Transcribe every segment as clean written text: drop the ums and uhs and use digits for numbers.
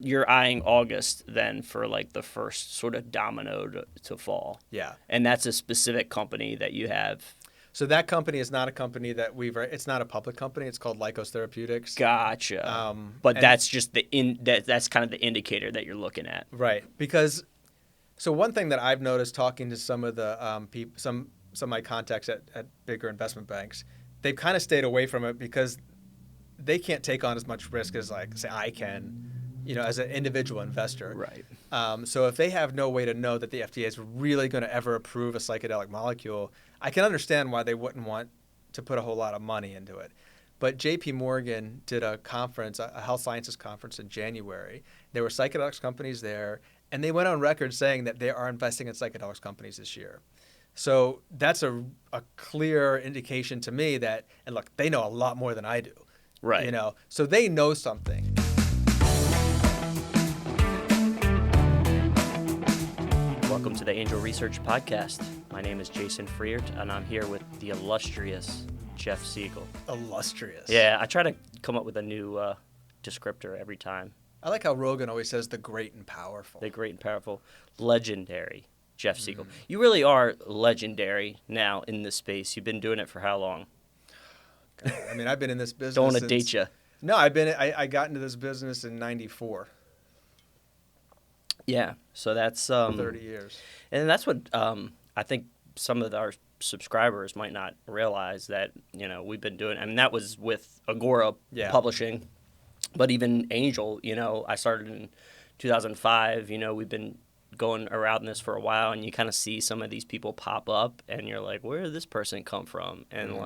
you're eyeing August then for like the first sort of domino to fall. Yeah. And that's a specific company that you have. So that company is not a company that it's not a public company. It's called Lykos Therapeutics. Gotcha. But that's just that's kind of the indicator that you're looking at. Right. Because so one thing that I've noticed talking to some of the some of my contacts at bigger investment banks, they've kind of stayed away from it because they can't take on as much risk as like say I can, as an individual investor. Right. So if they have no way to know that the FDA is really going to ever approve a psychedelic molecule, I can understand why they wouldn't want to put a whole lot of money into it. But J.P. Morgan did a conference, a health sciences conference in January. There were psychedelics companies there, and they went on record saying that they are investing in psychedelics companies this year. So that's a clear indication to me that, and look, they know a lot more than I do. Right. So they know something. Welcome to the Angel Research Podcast. My name is Jason Freert, and I'm here with the illustrious Jeff Siegel. Illustrious. Yeah, I try to come up with a new descriptor every time. I like how Rogan always says the great and powerful. The great and powerful, legendary Jeff Siegel. You really are legendary now in this space. You've been doing it for how long? God, I mean, I've been in this business. Don't want to date you. No, I got into this business in '94. Yeah, so that's 30 years. And that's what I think some of our subscribers might not realize that, we've been doing. I mean, that was with Agora Publishing, but even Angel, I started in 2005. We've been going around this for a while, and you kind of see some of these people pop up, and you're like, where did this person come from? And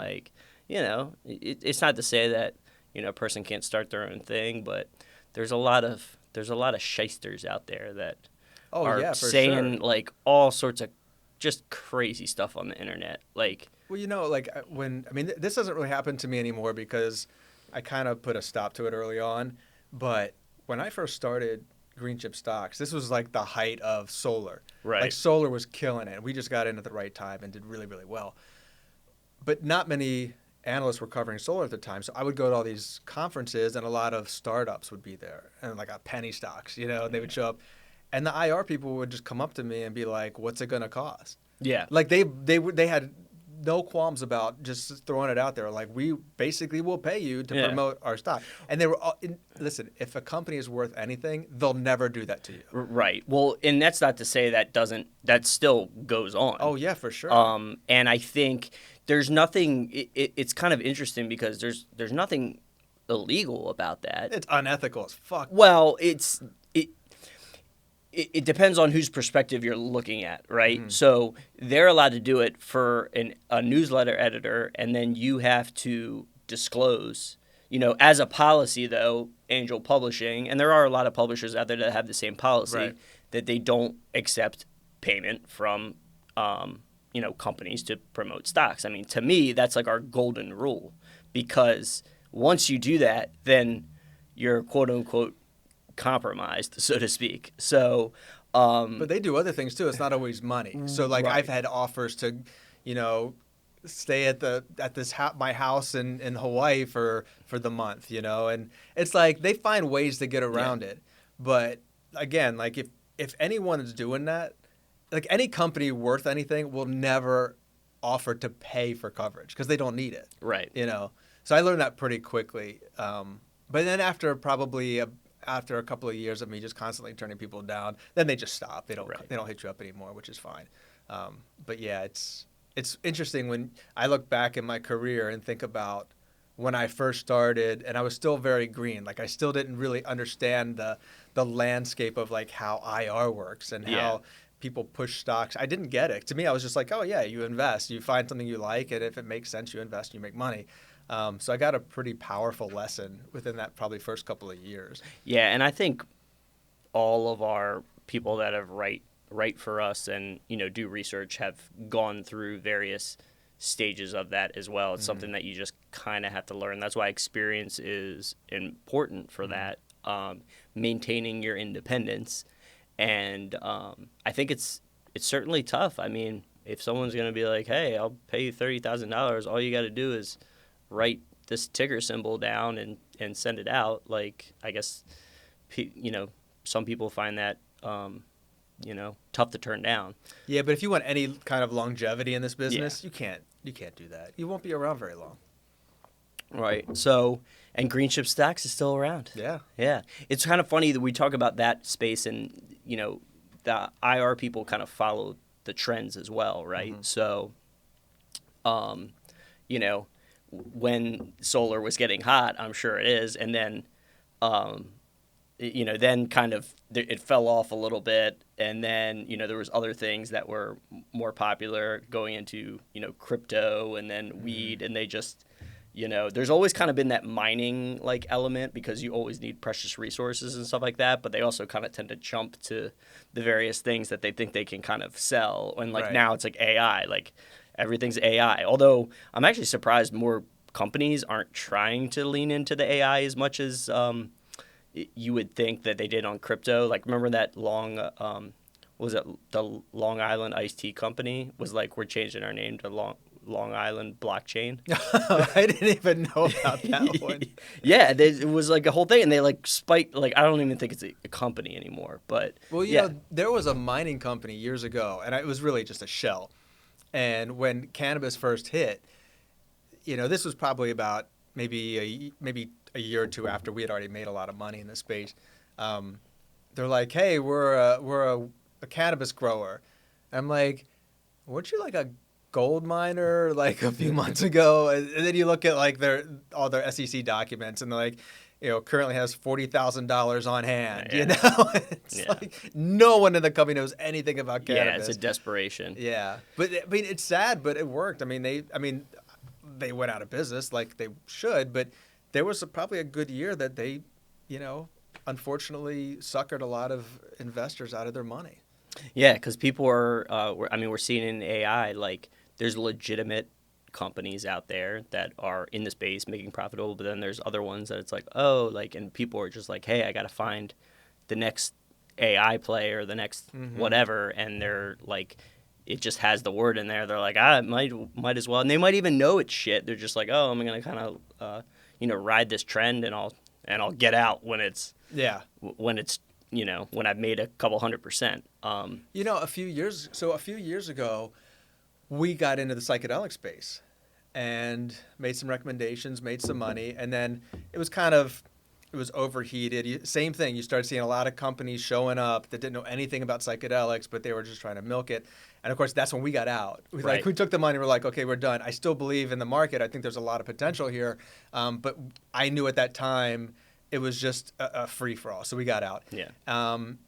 it's not to say that a person can't start their own thing, but there's a lot of shysters out there that are saying like all sorts of just crazy stuff on the internet. Like, well, this doesn't really happen to me anymore because I kind of put a stop to it early on. But when I first started Green Chip Stocks, this was like the height of solar. Right. Like solar was killing it. We just got in at the right time and did really, really well. But not many analysts were covering solar at the time. So I would go to all these conferences and a lot of startups would be there and like penny stocks, they would show up. And the IR people would just come up to me and be like, what's it going to cost? Yeah. Like they had no qualms about just throwing it out there. Like, we basically will pay you to promote our stock. And they were listen, if a company is worth anything, they'll never do that to you. Right. Well, and that's not to say that still goes on. Oh, yeah, for sure. And I think there's nothing, it's kind of interesting because there's nothing illegal about that. It's unethical as fuck. Well, it depends on whose perspective you're looking at, right? Mm-hmm. So they're allowed to do it for a newsletter editor, and then you have to disclose, as a policy, though, Angel Publishing, and there are a lot of publishers out there that have the same policy, right, that they don't accept payment from, companies to promote stocks. I mean, to me, that's like our golden rule, because once you do that, then you're quote unquote compromised, so to speak. So, but they do other things too. It's not always money. So, like, right, I've had offers to, stay at my house in Hawaii for the month, and it's like they find ways to get around it. But again, like if anyone is doing that, like any company worth anything will never offer to pay for coverage because they don't need it. Right. So I learned that pretty quickly. But then after a couple of years of me just constantly turning people down, then they just stop. They don't hit you up anymore, which is fine. But yeah, it's interesting when I look back in my career and think about when I first started, and I was still very green. Like, I still didn't really understand the landscape of like how IR works and how people push stocks. I didn't get it. To me, I was just like, oh yeah, you invest, you find something you like, and if it makes sense, you invest, you make money. So I got a pretty powerful lesson within that probably first couple of years. Yeah, and I think all of our people that have write for us and do research have gone through various stages of that as well. It's something that you just kind of have to learn. That's why experience is important for that, maintaining your independence. And I think it's certainly tough. I mean, if someone's going to be like, hey, I'll pay you $30,000, all you got to do is write this ticker symbol down and send it out. Like, I guess, some people find that tough to turn down. Yeah, but if you want any kind of longevity in this business, Yeah. you can't do that. You won't be around very long. Right. So, and green chip stocks is still around. Yeah. Yeah. It's kind of funny that we talk about that space, and the IR people kind of follow the trends as well, right? Mm-hmm. So, when solar was getting hot, I'm sure it is, and then then kind of it fell off a little bit, and then there was other things that were more popular going into crypto, and then weed, and they just there's always kind of been that mining like element, because you always need precious resources and stuff like that, but they also kind of tend to jump to the various things that they think they can kind of sell, and like now it's like AI, like everything's AI. Although I'm actually surprised more companies aren't trying to lean into the AI as much as you would think that they did on crypto. Like, remember that was it the Long Island iced tea company was like, we're changing our name to Long Island Blockchain. I didn't even know about that one. Yeah, it was like a whole thing, and they like spiked. Like, I don't even think it's a company anymore. But well, you know, there was a mining company years ago, and it was really just a shell. And when cannabis first hit, this was probably about maybe a year or two after we had already made a lot of money in this space. They're like, "Hey, we're a cannabis grower." I'm like, "Weren't you like a gold miner like a few months ago?" And then you look at like all their SEC documents, and they're like, currently has $40,000 on hand. It's like no one in the company knows anything about cannabis. Yeah, it's a desperation. Yeah, but I mean, it's sad, but it worked. I mean, they went out of business like they should, but there was probably a good year that they, unfortunately suckered a lot of investors out of their money. Yeah, because people we're seeing in AI, like, there's legitimate companies out there that are in the space making profitable, but then there's other ones that it's like, oh, like, and people are just like, hey, I got to find the next AI play or the next whatever, and they're like, it just has the word in there. They're like, might as well, and they might even know it's shit. They're just like, oh, I'm gonna kind of ride this trend, and I'll get out when it's when I've made a couple 100%. A few years ago, we got into the psychedelic space and made some recommendations, made some money, and then it was overheated. Same thing. You started seeing a lot of companies showing up that didn't know anything about psychedelics, but they were just trying to milk it. And of course, that's when we got out. We took the money. We're like, okay, we're done. I still believe in the market. I think there's a lot of potential here. But I knew at that time it was just a free for all. So we got out. Yeah.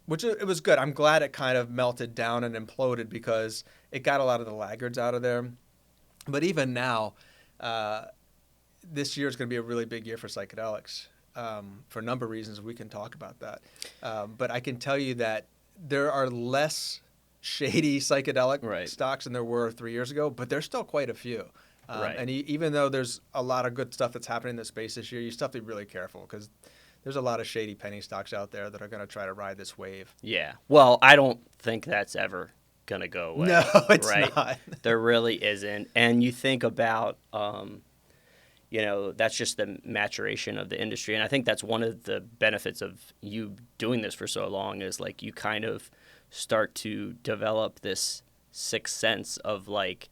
Which it was good. I'm glad it kind of melted down and imploded, because it got a lot of the laggards out of there. But even now, this year is going to be a really big year for psychedelics. For a number of reasons. We can talk about that. But I can tell you that there are less shady psychedelic stocks than there were 3 years ago, but there's still quite a few. And even though there's a lot of good stuff that's happening in the space this year, you still have to be really careful, because there's a lot of shady penny stocks out there that are going to try to ride this wave. Yeah. Well, I don't think that's ever going to go away. No, it's not. There really isn't. And you think about that's just the maturation of the industry. And I think that's one of the benefits of you doing this for so long, is like you kind of start to develop this sixth sense of like,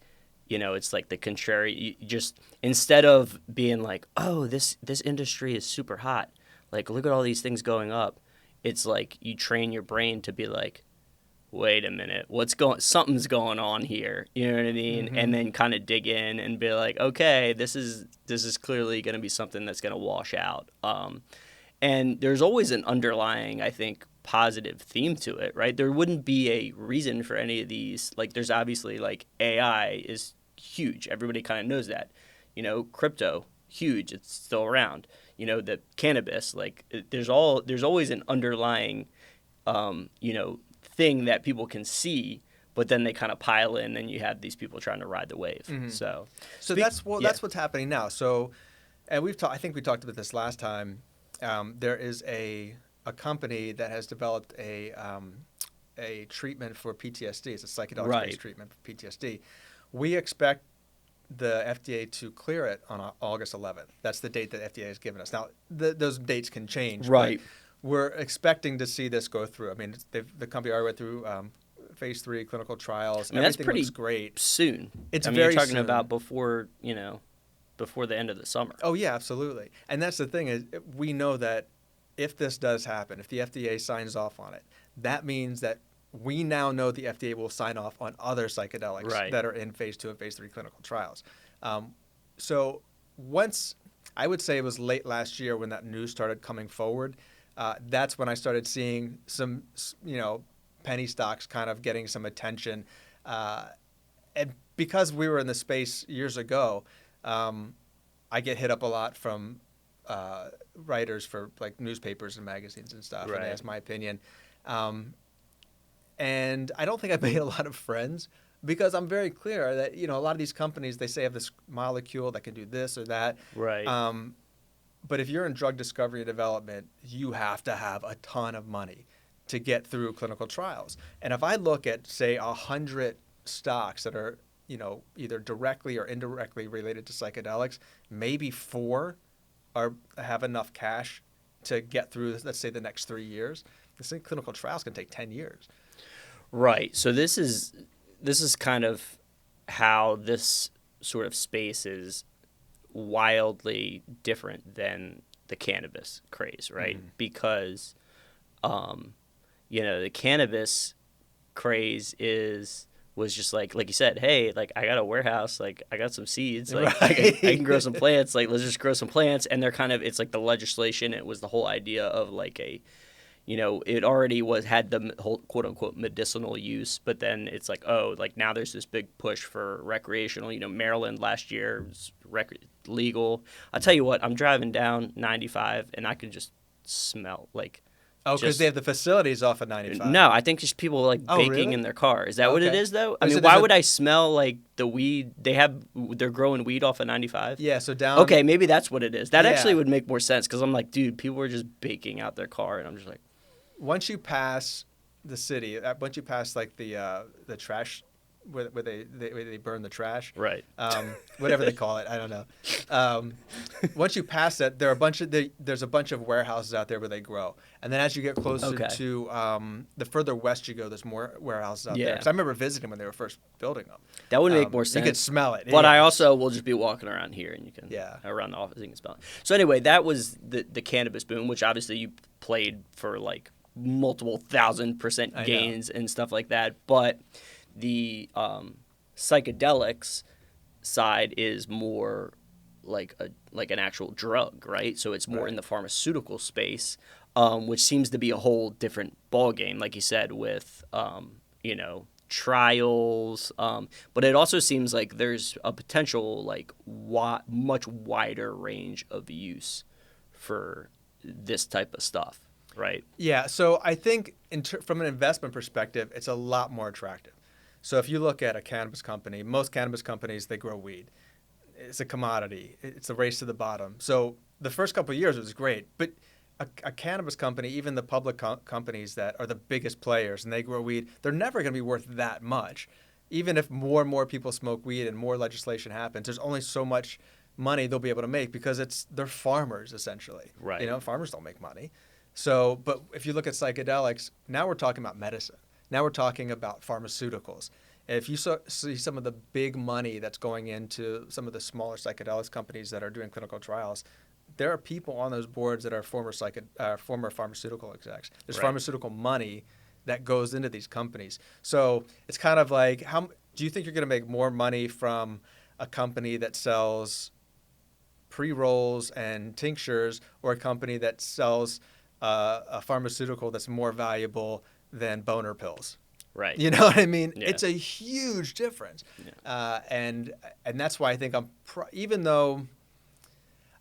it's like the contrary. You just, instead of being like, oh, this industry is super hot, like, look at all these things going up. It's like you train your brain to be like, wait a minute, something's going on here. You know what I mean? Mm-hmm. And then kind of dig in and be like, okay, this is clearly going to be something that's going to wash out. And there's always an underlying, I think, positive theme to it, right? There wouldn't be a reason for any of these. Like, there's obviously, like, AI is huge. Everybody kind of knows that. Crypto, huge. It's still around. The cannabis, like, there's always an underlying, thing that people can see, but then they kind of pile in, and you have these people trying to ride the wave. Mm-hmm. So that's what's happening now. So, and I think we talked about this last time. There is a company that has developed a treatment for PTSD. It's a psychedelic-based treatment for PTSD. We expect the FDA to clear it on August 11th. That's the date that FDA has given us. Now, those dates can change. Right. we're expecting to see this go through. I mean, the company already went through phase 3 clinical trials. I mean, that's Everything pretty looks great. soon. It's I mean, very you're talking soon. about before the end of the summer. Oh yeah, absolutely. And that's the thing is, we know that if this does happen, if the FDA signs off on it, that means that we now know the FDA will sign off on other psychedelics that are in phase 2 and phase 3 clinical trials. So once, I would say it was late last year when that news started coming forward, that's when I started seeing some, penny stocks kind of getting some attention. And because we were in the space years ago, I get hit up a lot from writers for like newspapers and magazines and stuff, and they ask my opinion. And I don't think I've made a lot of friends because I'm very clear that, a lot of these companies, they say have this molecule that can do this or that. Right. But if you're in drug discovery and development, you have to have a ton of money to get through clinical trials. And if I look at, say, 100 stocks that are, either directly or indirectly related to psychedelics, maybe 4 have enough cash to get through, let's say, the next 3 years. This thing, clinical trials can take 10 years. Right. So this is kind of how this sort of space is wildly different than the cannabis craze, right? Mm-hmm. Because, the cannabis craze was just like you said, hey, like I got a warehouse, like I got some seeds, like I can grow some plants, like let's just grow some plants. And they're kind of, it's like the legislation. It was the whole idea of like it already had the whole quote unquote medicinal use, but then it's like, oh, like now there's this big push for recreational. Maryland last year was legal. I'll tell you what, I'm driving down 95 and I can just smell like. Oh, because they have the facilities off of 95. No, I think just people like baking really? in their car. Is that what it is, though? I mean, why would I smell like the weed? They're growing weed off of 95? Yeah, so down. Okay, maybe that's what it is. That actually would make more sense because I'm like, dude, people are just baking out their car, and I'm just like. Once you pass the city, once you pass like the trash where they burn the trash, right? Whatever they call it, I don't know. Once you pass that, there's a bunch of warehouses out there where they grow, and then as you get closer to the further west you go, there's more warehouses out there. Because I remember visiting when they were first building them. That would make more sense. You could smell it. But I also will just be walking around here, and you can around the office, you can smell it. So anyway, that was the cannabis boom, which obviously you played for like multiple 1,000% gains and stuff like that, but the psychedelics side is more like an actual drug, right? So it's more in the pharmaceutical space, which seems to be a whole different ballgame, like you said, with trials. But it also seems like there's a potential like much wider range of use for this type of stuff. Right. Yeah. So I think from an investment perspective, it's a lot more attractive. So if you look at a cannabis company, most cannabis companies, they grow weed. It's a commodity. It's a race to the bottom. So the first couple of years it was great. But a cannabis company, even the public companies that are the biggest players and they grow weed, they're never going to be worth that much. Even if more and more people smoke weed and more legislation happens, there's only so much money they'll be able to make because they're farmers essentially. Right. Farmers don't make money. So, but if you look at psychedelics, now we're talking about medicine. Now we're talking about pharmaceuticals. If you see some of the big money that's going into some of the smaller psychedelics companies that are doing clinical trials, there are people on those boards that are former pharmaceutical execs. There's pharmaceutical money that goes into these companies. So it's kind of like, how do you think you're going to make more money from a company that sells pre-rolls and tinctures or a company that sells a pharmaceutical that's more valuable than boner pills? Right. You know what I mean? Yeah. It's a huge difference. Yeah. And that's why I think even though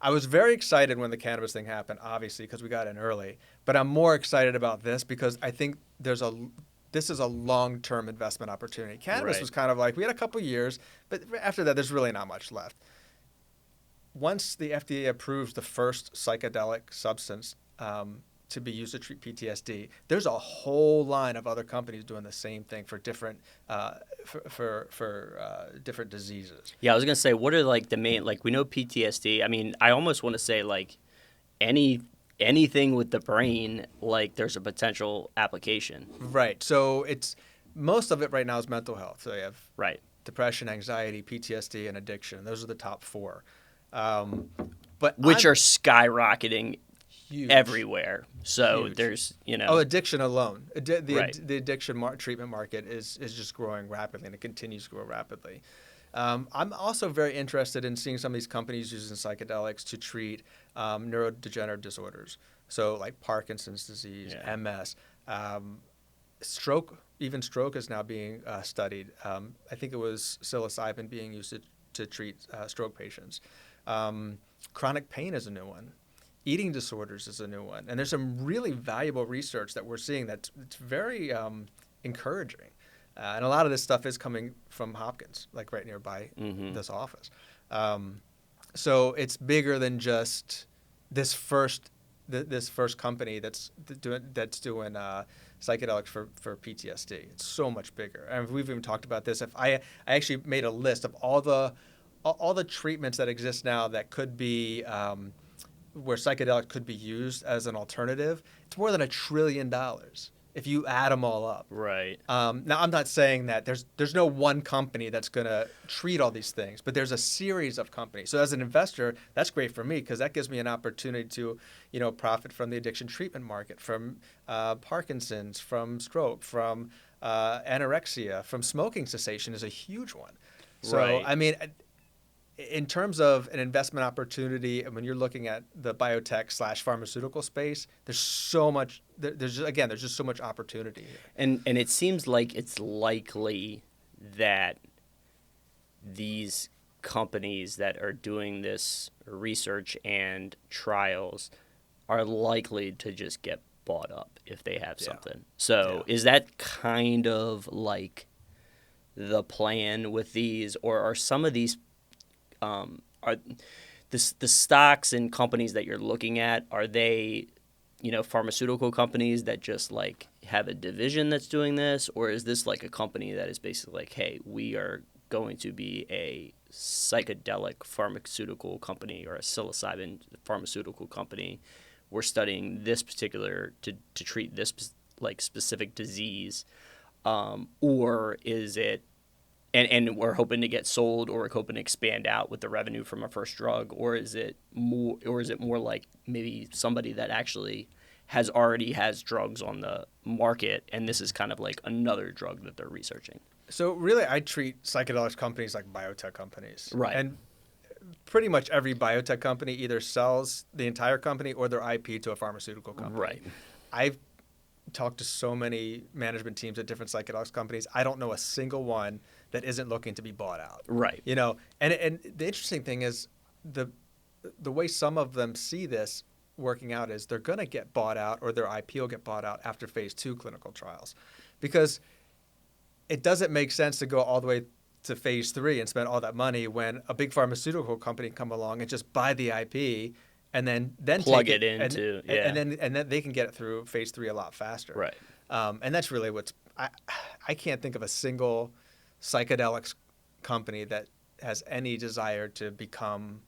I was very excited when the cannabis thing happened, obviously, because we got in early, but I'm more excited about this because I think this is a long-term investment opportunity. Cannabis was kind of like, we had a couple years, but after that, there's really not much left. Once the FDA approves the first psychedelic substance to be used to treat PTSD, there's a whole line of other companies doing the same thing for different different diseases. Yeah, I was gonna say, what are like the main, like we know PTSD. I mean, I almost want to say like any anything with the brain, like there's a potential application. Right. So it's most of it right now is mental health. So you have Right. depression, anxiety, PTSD, and addiction. Those are the top four. But Which are skyrocketing huge everywhere. So Huge. there's, addiction alone. Right. The addiction treatment market is just growing rapidly, and it continues to grow rapidly. I'm also very interested in seeing some of these companies using psychedelics to treat neurodegenerative disorders. So like Parkinson's disease, Yeah. MS, stroke. Even stroke is now being studied. I think it was psilocybin being used to treat stroke patients. Chronic pain is a new one. Eating disorders is a new one. And there's some really valuable research that we're seeing that's very encouraging. And a lot of this stuff is coming from Hopkins, like right nearby this office. So it's bigger than just this first company that's doing psychedelics for PTSD. It's so much bigger. And we've even talked about this. If I actually made a list of all the treatments that exist now that could be where psychedelics could be used as an alternative, it's more than $1 trillion if you add them all up. Right. Now, I'm not saying that there's no one company that's going to treat all these things, but there's a series of companies. So as an investor, that's great for me because that gives me an opportunity to, profit from the addiction treatment market, from Parkinson's, from stroke, from anorexia, from smoking cessation is a huge one. So, Right. I mean, in terms of an investment opportunity, when you're looking at the biotech/pharmaceutical space, there's so much. There's just so much opportunity here. And it seems like it's likely that these companies that are doing this research and trials are likely to just get bought up if they have something. So is that kind of like the plan with these, or are some of these are the stocks and companies that you're looking at, are they, pharmaceutical companies that just like have a division that's doing this, or is this like a company that is basically like, hey, we are going to be a psychedelic pharmaceutical company or a psilocybin pharmaceutical company. We're studying this particular to treat this like specific disease, or is it? And we're hoping to get sold, or we're hoping to expand out with the revenue from our first drug, or is it more like maybe somebody that actually already has drugs on the market, and this is kind of like another drug that they're researching? So really, I treat psychedelics companies like biotech companies, Right? And pretty much every biotech company either sells the entire company or their IP to a pharmaceutical company. Right. I've talked to so many management teams at different psychedelics companies. I don't know a single one that isn't looking to be bought out. Right. And the interesting thing is the way some of them see this working out is they're going to get bought out, or their IP will get bought out after phase 2 clinical trials, because it doesn't make sense to go all the way to phase 3 and spend all that money when a big pharmaceutical company come along and just buy the IP and then plug take it into and then they can get it through phase 3 a lot faster. Right. And that's really I can't think of a single psychedelics company that has any desire to become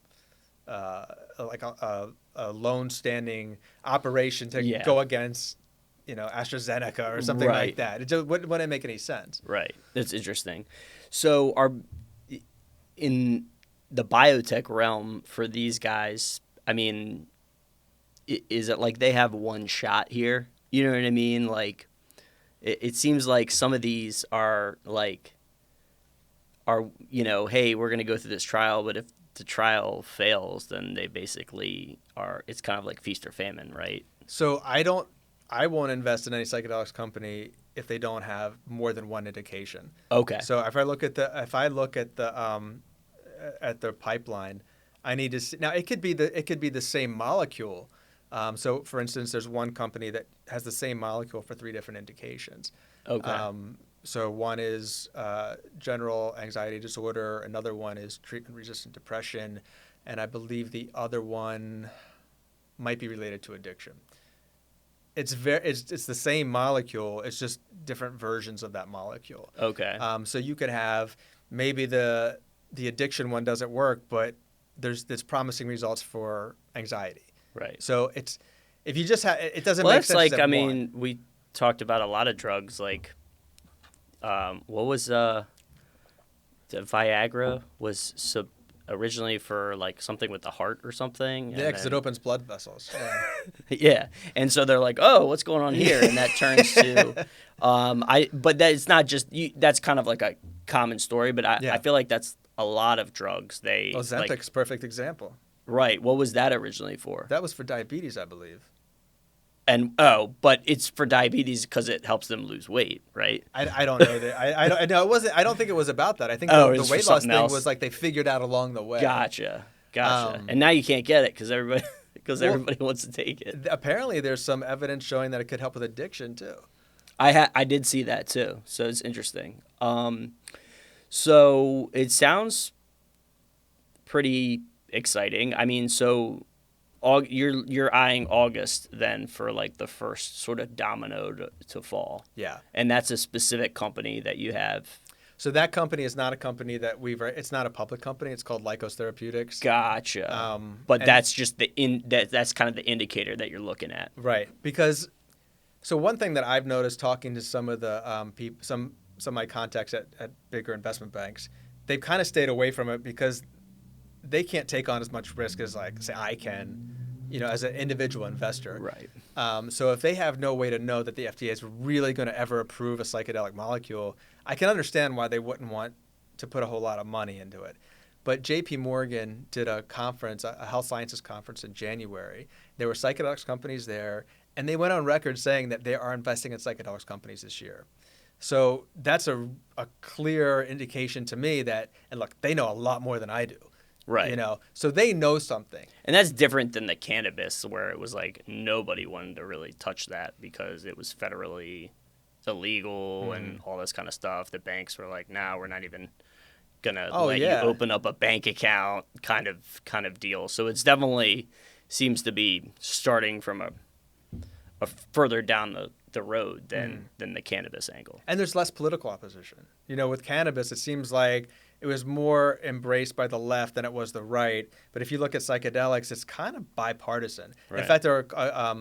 like a lone standing operation to go against AstraZeneca or something like that. It just wouldn't make any sense. Right. That's interesting. So in the biotech realm for these guys, I mean, is it like they have one shot here? You know what I mean? Like, it seems like some of these are hey, we're going to go through this trial, but if the trial fails, then they basically it's kind of like feast or famine, right? So I won't invest in any psychedelics company if they don't have more than one indication. Okay. So if I look at the pipeline, I need to see. Now it could be the same molecule. So for instance, there's one company that has the same molecule for 3 different indications. Okay. So one is general anxiety disorder, another one is treatment-resistant depression, and I believe the other one might be related to addiction. It's the same molecule. It's just different versions of that molecule. Okay. So you could have maybe the addiction one doesn't work, but there's promising results for anxiety. Right. So If you just have, it doesn't Well, make it's sense. like, to I have mean, one. we talked about a lot of drugs, like, what was, the Viagra was originally for, like, something with the heart or something. Yeah, because it opens blood vessels. Yeah. Yeah, and so they're like, "Oh, what's going on here?" And that turns to, but that it's not just that's kind of like a common story, but I Yeah. feel like that's a lot of drugs. They Well, Ozempic's like, perfect example. right. What was that originally for? That was for diabetes, I believe. And but it's for diabetes because it helps them lose weight, right? I don't know that. I don't know. It wasn't. I don't think it was about that. I think Oh, it the was for weight loss something thing else. was like they figured out along the way. Gotcha. Um, And now you can't get it because everybody Well, everybody wants to take it. Apparently, there's some evidence showing that it could help with addiction too. I did see that too, so it's interesting. So it sounds pretty exciting. I mean, so you're eyeing August then for like the first sort of domino to fall. Yeah. And that's a specific company that you have. So that company is not a company that it's not a public company. It's called Lykos Therapeutics. Gotcha. But and- that's just that's kind of the indicator that you're looking at. Right. Because so one thing that I've noticed talking to some of the some of my contacts at bigger investment banks, they've kind of stayed away from it because they can't take on as much risk as like say I can, as an individual investor. Right. So if they have no way to know that the FDA is really going to ever approve a psychedelic molecule, I can understand why they wouldn't want to put a whole lot of money into it. But J.P. Morgan did a conference, a health sciences conference in January. There were psychedelics companies there, and they went on record saying that they are investing in psychedelics companies this year. So that's a clear indication to me that, and look, they know a lot more than I do. Right. So they know something. And that's different than the cannabis where it was like nobody wanted to really touch that because it was federally illegal and all this kind of stuff. The banks were like, "No, we're not even gonna let you open up a bank account," kind of deal. So it's definitely seems to be starting from a further down the road than the cannabis angle. And there's less political opposition. With cannabis, it seems like it was more embraced by the left than it was the right. But if you look at psychedelics, it's kind of bipartisan. Right. In fact, there are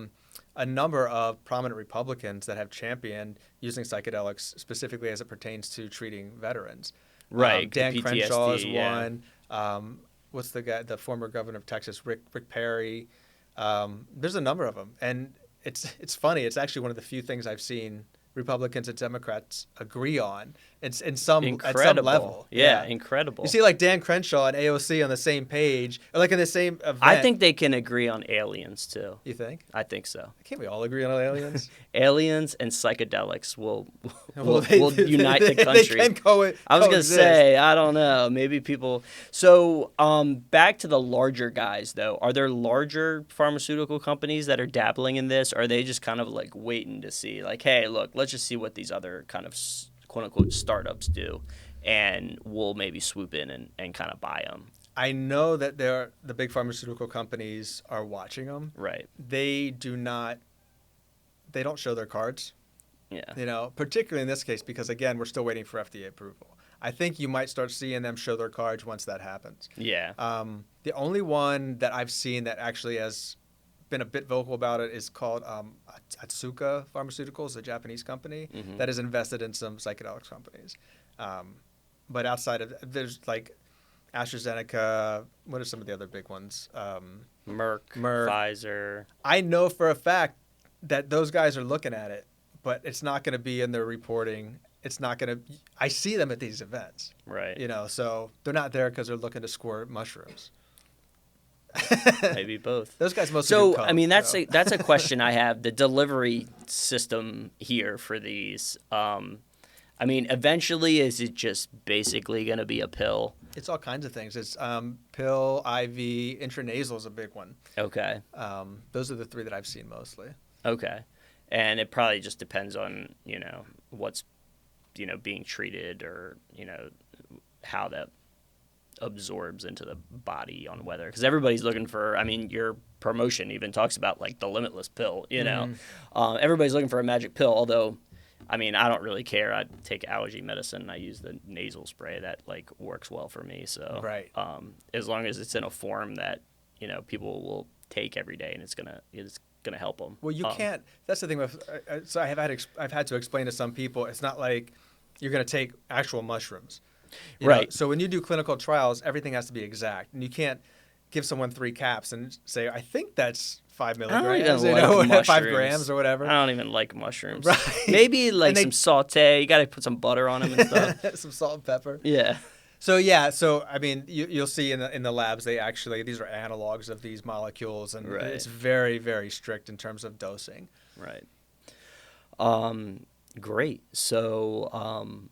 a number of prominent Republicans that have championed using psychedelics specifically as it pertains to treating veterans. Right. Dan PTSD, Crenshaw is yeah. one. What's the guy, the former governor of Texas, Rick Perry. There's a number of them. And it's funny. It's actually one of the few things I've seen Republicans and Democrats agree on. It's at some level. Yeah, incredible. You see like Dan Crenshaw and AOC on the same page, or like in the same event. I think they can agree on aliens too. You think? I think so. Can't we all agree on aliens? Aliens and psychedelics will they- unite the they country. can I was gonna coexist. say, I don't know. Maybe people. So, back to the larger guys though. Are there larger pharmaceutical companies that are dabbling in this? Or are they just kind of like waiting to see, like, hey, look, let's just see what these other kind of quote unquote startups do, and we'll maybe swoop in and kind of buy them. I know that the big pharmaceutical companies are watching them. Right. They don't show their cards. Yeah. Particularly in this case, because again, we're still waiting for FDA approval. I think you might start seeing them show their cards once that happens. Yeah. The only one that I've seen that actually has been a bit vocal about it is called Atsuka Pharmaceuticals, a Japanese company that is invested in some psychedelics companies. But outside of there's like AstraZeneca. What are some of the other big ones? Merck, Pfizer. I know for a fact that those guys are looking at it, but it's not going to be in their reporting. It's not going to. I see them at these events, Right. So they're not there because they're looking to score mushrooms. Maybe both. Those guys mostly. So do coke, I mean, that's a question I have. The delivery system here for these. I mean, eventually, is it just basically going to be a pill? It's all kinds of things. It's pill, IV, intranasal is a big one. Okay. Those are the three that I've seen mostly. Okay. And it probably just depends on, what's, being treated or, how that absorbs into the body on whether. Because everybody's looking for, your promotion even talks about, like, the limitless pill, Everybody's looking for a magic pill, although, I don't really care. I take allergy medicine and I use the nasal spray that, like, works well for me. So, right. As long as it's in a form that, people will take every day and it's going to help them. Well, you can't. That's the thing with. So I've had to explain to some people. It's not like you're going to take actual mushrooms, you know? So when you do clinical trials, everything has to be exact, and you can't give someone 3 caps and say, I think that's 5 milligrams, 5 grams or whatever. I don't even like mushrooms. Right. Maybe like some saute. You got to put some butter on them and stuff. Some salt and pepper. Yeah. So yeah, so I mean, you'll see in the labs, these are analogs of these molecules, and it's very, very strict in terms of dosing. Right. Great. So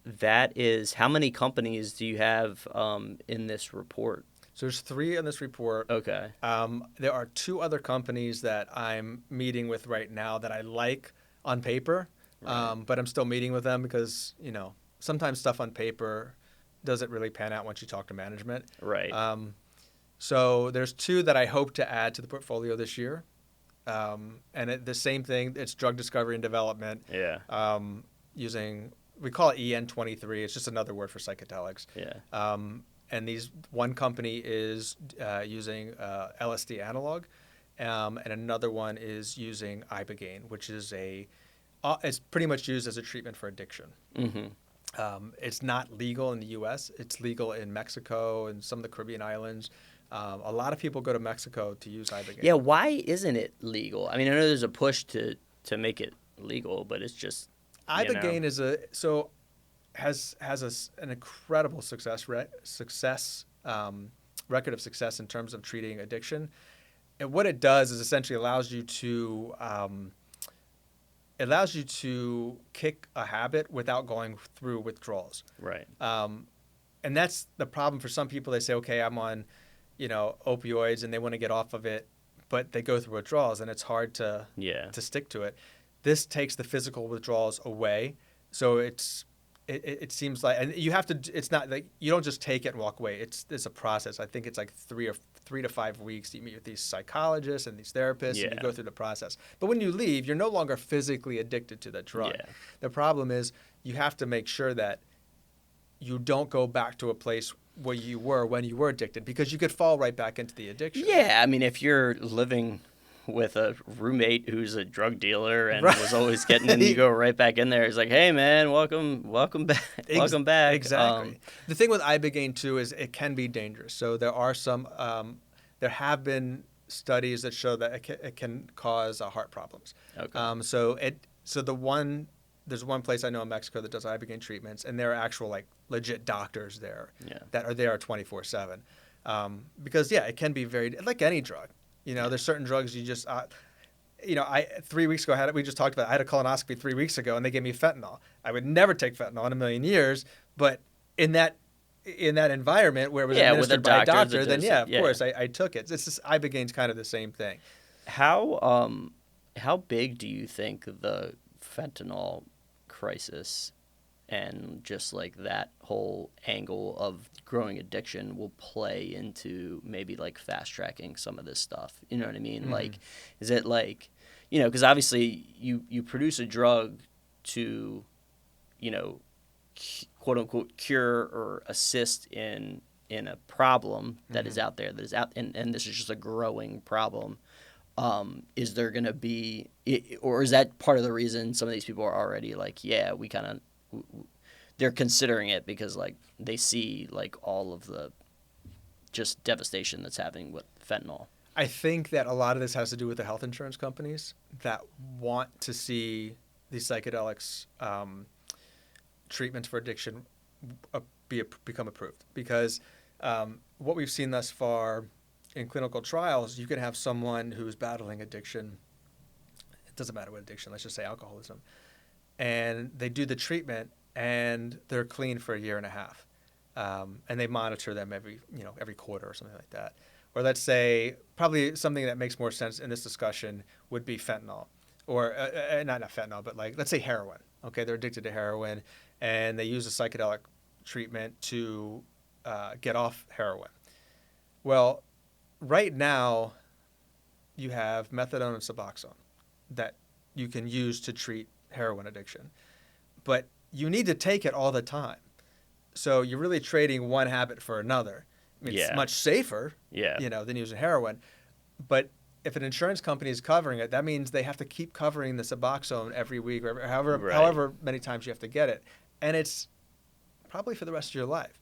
that is, how many companies do you have in this report? So there's 3 in this report. Okay. There are 2 other companies that I'm meeting with right now that I like on paper, but I'm still meeting with them because, you know, sometimes stuff on paper doesn't really pan out once you talk to management. Right. So there's 2 that I hope to add to the portfolio this year. The same thing, it's drug discovery and development. Yeah. Using, we call it EN23. It's just another word for psychedelics. Yeah. And one company is using LSD analog, and another one is using ibogaine, which is it's pretty much used as a treatment for addiction. Mm-hmm. It's not legal in the U.S. It's legal in Mexico and some of the Caribbean islands. A lot of people go to Mexico to use ibogaine. Yeah, why isn't it legal? I mean, I know there's a push to make it legal, but it's just ibogaine has an incredible record of success in terms of treating addiction. And what it does is essentially allows you to kick a habit without going through withdrawals. Right. And that's the problem for some people. They say, okay, I'm on, you know, opioids, and they want to get off of it, but they go through withdrawals, and it's hard to stick to it. This takes the physical withdrawals away, so it seems like, and you have to. It's not like you don't just take it and walk away. It's a process. I think it's like 3 to 5 weeks. You meet with these psychologists and these therapists, and you go through the process. But when you leave, you're no longer physically addicted to the drug. Yeah. The problem is you have to make sure that you don't go back to a place where you were when you were addicted, because you could fall right back into the addiction. Yeah, I mean, if you're living with a roommate who's a drug dealer and was always getting in, you go right back in there. He's like, hey, man, welcome back. Welcome back. Exactly. The thing with ibogaine, too, is it can be dangerous. So there are there have been studies that show that it can cause heart problems. Okay. There's one place I know in Mexico that does ibogaine treatments, and there are actual, like, legit doctors there that are there 24/7. Because, it can be very, like any drug. You know, there's certain drugs you just, 3 weeks ago, we just talked about it. I had a colonoscopy 3 weeks ago, and they gave me fentanyl. I would never take fentanyl in a million years, but in that environment where it was administered by a doctor, then of course I took it. It's just, ibogaine's kind of the same thing. How big do you think the fentanyl crisis and just like that whole angle of growing addiction will play into maybe like fast tracking some of this stuff? You know what I mean? Mm-hmm. Like, is it like, you know, because obviously you produce a drug to, you know, quote unquote cure or assist in a problem that is out there, and this is just a growing problem. Is there going to be, or is that part of the reason some of these people are already like, they're considering it because like they see like all of the just devastation that's happening with fentanyl? I think that a lot of this has to do with the health insurance companies that want to see these psychedelics treatments for addiction become approved, because what we've seen thus far in clinical trials, you can have someone who's battling addiction. It doesn't matter what addiction, let's just say alcoholism. And they do the treatment and they're clean for a year and a half. And they monitor them every quarter or something like that. Or let's say, probably something that makes more sense in this discussion would be fentanyl. Or not fentanyl, but like, let's say heroin. Okay, they're addicted to heroin and they use a psychedelic treatment to get off heroin. Well, right now, you have methadone and Suboxone that you can use to treat heroin addiction. But you need to take it all the time. So you're really trading one habit for another. I mean, it's much safer, than using heroin. But if an insurance company is covering it, that means they have to keep covering the Suboxone every week or Right. however many times you have to get it. And it's probably for the rest of your life.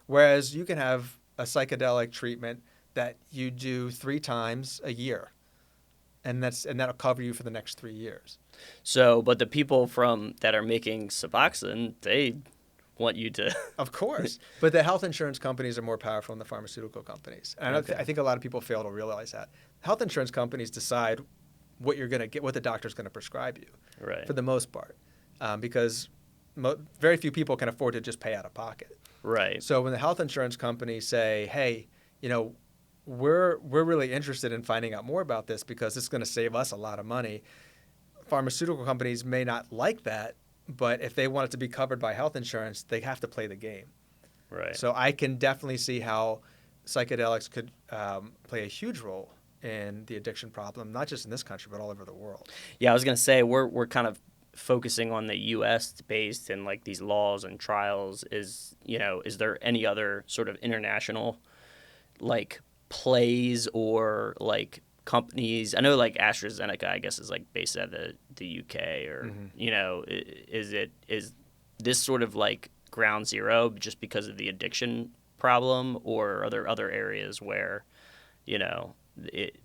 Whereas you can have a psychedelic treatment that you do 3 times a year. And that'll cover you for the next 3 years. So, but the people that are making Suboxone, they want you to. Of course. But the health insurance companies are more powerful than the pharmaceutical companies. And Okay. I think a lot of people fail to realize that. Health insurance companies decide what you're going to get, what the doctor's going to prescribe you, Right. for the most part, because very few people can afford to just pay out of pocket. Right. So when the health insurance companies say, hey, we're really interested in finding out more about this because it's going to save us a lot of money, pharmaceutical companies may not like that, but if they want it to be covered by health insurance, they have to play the game. Right. So I can definitely see how psychedelics could play a huge role in the addiction problem, not just in this country, but all over the world. Yeah, I was gonna say we're kind of focusing on the U.S. based and like these laws and trials. Is there any other sort of international like plays or like companies? I know like AstraZeneca, I guess, is like based out of the UK, or is this sort of like ground zero just because of the addiction problem, or are there other areas where it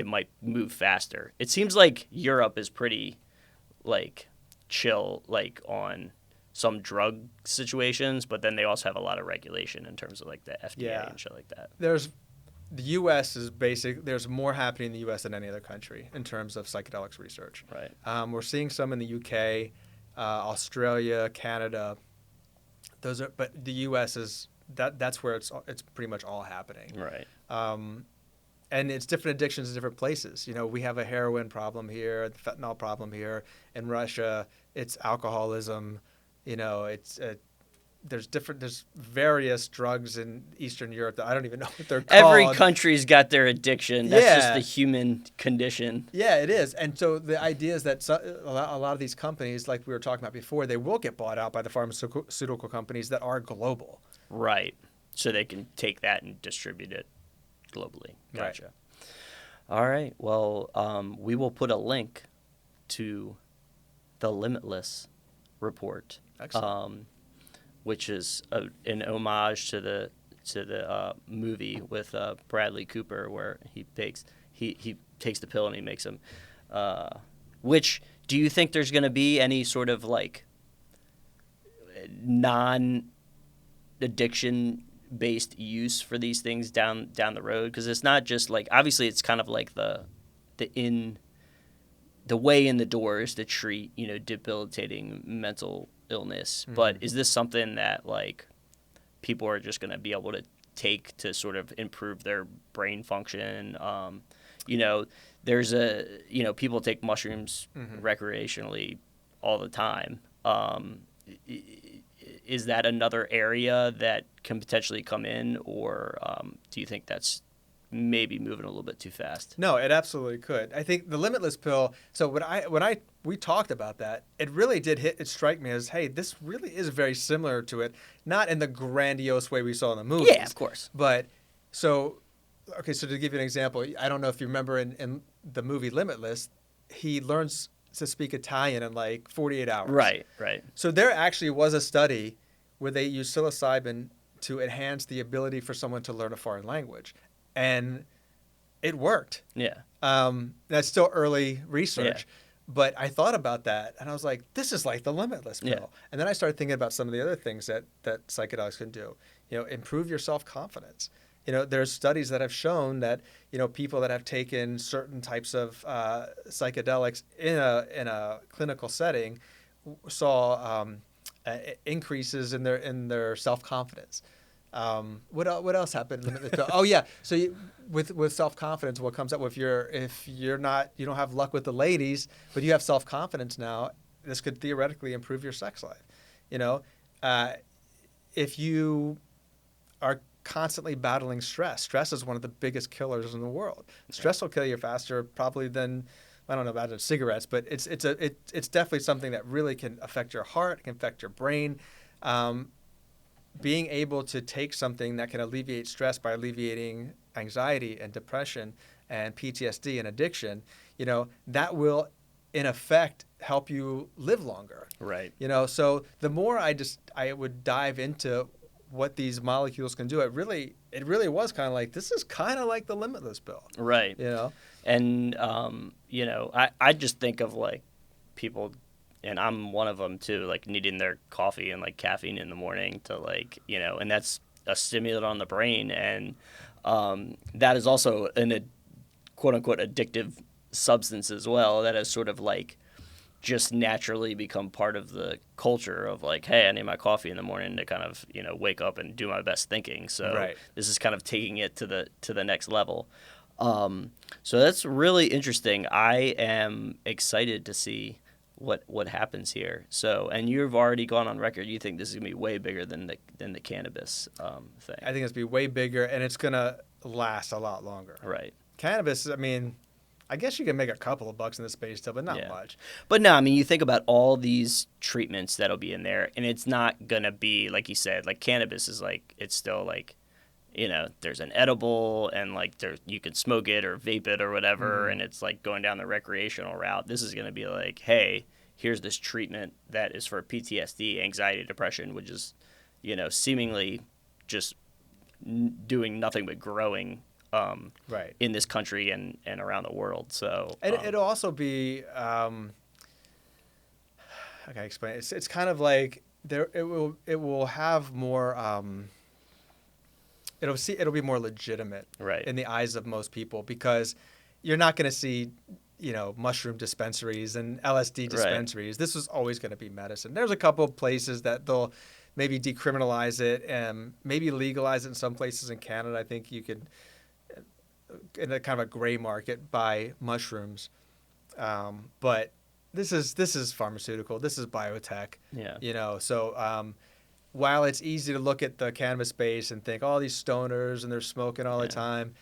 might move faster? It seems like Europe is pretty like chill like on some drug situations, but then they also have a lot of regulation in terms of like the FDA and shit like that. The U.S. is there's more happening in the U.S. than any other country in terms of psychedelics research. Right. We're seeing some in the UK, Australia, Canada. But the U.S. is that's where it's pretty much all happening. Right. And it's different addictions in different places. We have a heroin problem here, a fentanyl problem here. In Russia, it's alcoholism. There's various drugs in Eastern Europe that I don't even know what they're called. Every country's got their addiction. That's just the human condition. Yeah, it is. And so the idea is that a lot of these companies, like we were talking about before, they will get bought out by the pharmaceutical companies that are global. Right. So they can take that and distribute it globally. Gotcha. Right. All right. Well, we will put a link to the Limitless report. Excellent. Which is an homage to the movie with Bradley Cooper, where he takes the pill and he makes him. Which, do you think there's going to be any sort of like non-addiction based use for these things down the road? Because it's not just like, obviously it's kind of like the way in the door is to treat debilitating mental illness, but is this something that like people are just going to be able to take to sort of improve their brain function? There's people take mushrooms recreationally all the time. Is that another area that can potentially come in, or do you think that's maybe moving a little bit too fast? No, it absolutely could. I think the Limitless pill. So when we talked about that, it really did strike me as, hey, this really is very similar to it, not in the grandiose way we saw in the movies. Yeah, of course. But so to give you an example, I don't know if you remember in the movie Limitless, he learns to speak Italian in like 48 hours. Right. So there actually was a study where they used psilocybin to enhance the ability for someone to learn a foreign language. And it worked. Yeah. That's still early research. Yeah. But I thought about that, and I was like, this is like the Limitless pill. Yeah. And then I started thinking about some of the other things that psychedelics can do. Improve your self-confidence. There's studies that have shown that, people that have taken certain types of psychedelics in a clinical setting saw increases in their self-confidence. What else happened? Oh yeah. So with self-confidence, what comes up if you don't have luck with the ladies, but you have self-confidence now, this could theoretically improve your sex life. If you are constantly battling stress is one of the biggest killers in the world. Stress will kill you faster probably than, I don't know about cigarettes, but it's definitely something that really can affect your heart, can affect your brain. Being able to take something that can alleviate stress by alleviating anxiety and depression and PTSD and addiction, that will in effect help you live longer. Right. So the more I would dive into what these molecules can do, it really was kind of like, this is kind of like the Limitless pill. Right. And I just think of like people, and I'm one of them too, like needing their coffee and like caffeine in the morning to like, and that's a stimulant on the brain, and that is also a quote unquote addictive substance as well, that has sort of like just naturally become part of the culture of like, hey, I need my coffee in the morning to kind of wake up and do my best thinking. So This is kind of taking it to the next level. So that's really interesting. I am excited to see what happens here. So, and you've already gone on record, you think this is gonna be way bigger than the cannabis thing. I think it's gonna be way bigger, and it's gonna last a lot longer. Right. Cannabis, I mean, I guess you can make a couple of bucks in the space still, but not much. But no, I mean, you think about all these treatments that'll be in there, and it's not going to be, like you said, like cannabis is like, it's still like, there's an edible, and like you can smoke it or vape it or whatever, and it's like going down the recreational route. This is going to be like, hey, here's this treatment that is for PTSD, anxiety, depression, which is, seemingly just doing nothing but growing in this country and around the world. So it'll also be how can I explain it? It's kind of like it will have more it'll be more legitimate in the eyes of most people, because you're not going to see mushroom dispensaries and LSD dispensaries. This is always going to be medicine. There's a couple of places that they'll maybe decriminalize it and maybe legalize it in some places in Canada. I think you could, in a kind of a gray market, buy mushrooms, but this is pharmaceutical. This is biotech. So while it's easy to look at the cannabis space and think, oh, these stoners and they're smoking all the time,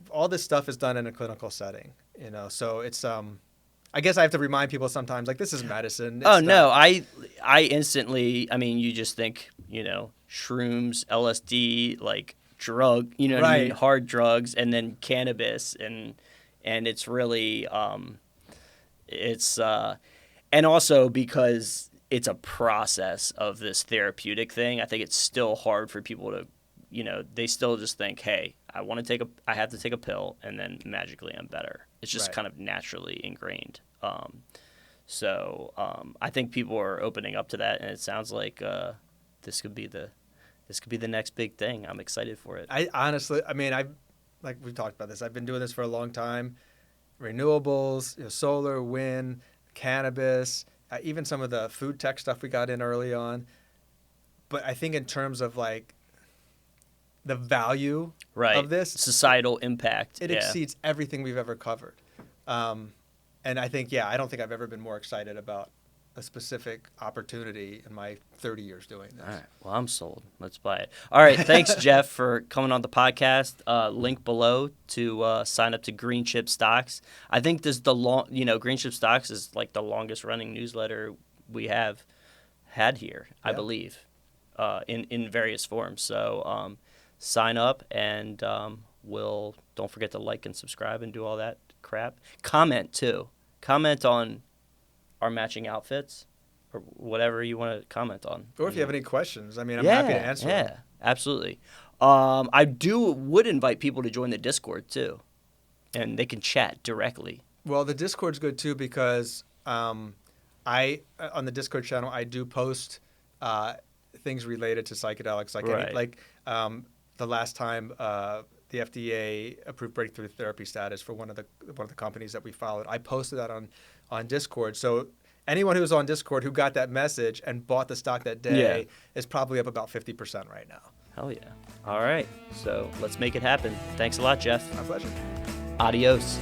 all this stuff is done in a clinical setting. So it's I guess I have to remind people sometimes, like, this is medicine. No, I instantly, I mean, you just think, shrooms, LSD, like drug, what I mean, hard drugs, and then cannabis, and it's really, and also because it's a process of this therapeutic thing, I think it's still hard for people to, they still just think, hey, I have to take a pill, and then magically I'm better. It's just kind of naturally ingrained. So I think people are opening up to that, and it sounds like this could be the next big thing. I'm excited for it. I honestly, like we've talked about this, I've been doing this for a long time. Renewables, solar, wind, cannabis, even some of the food tech stuff we got in early on. But I think in terms of like the value of this, societal impact, it exceeds everything we've ever covered. And I think, I don't think I've ever been more excited about a specific opportunity in my 30 years doing this. All right. Well, I'm sold. Let's buy it. All right. Thanks, Jeff, for coming on the podcast. Link below to sign up to Green Chip Stocks. I think this is Green Chip Stocks is like the longest running newsletter we have had here, I believe, in various forms. So sign up, and don't forget to like and subscribe and do all that crap. Comment too. Comment on our matching outfits, or whatever you want to comment on. Or if you have any questions, I'm happy to answer them. Yeah, absolutely. I would invite people to join the Discord too, and they can chat directly. Well, the Discord's good too, because on the Discord channel I do post things related to psychedelics, like the last time the FDA approved breakthrough therapy status for one of the companies that we followed. I posted that on Discord. So anyone who was on Discord who got that message and bought the stock that day is probably up about 50% right now. Hell yeah. All right. So let's make it happen. Thanks a lot, Jeff. My pleasure. Adios.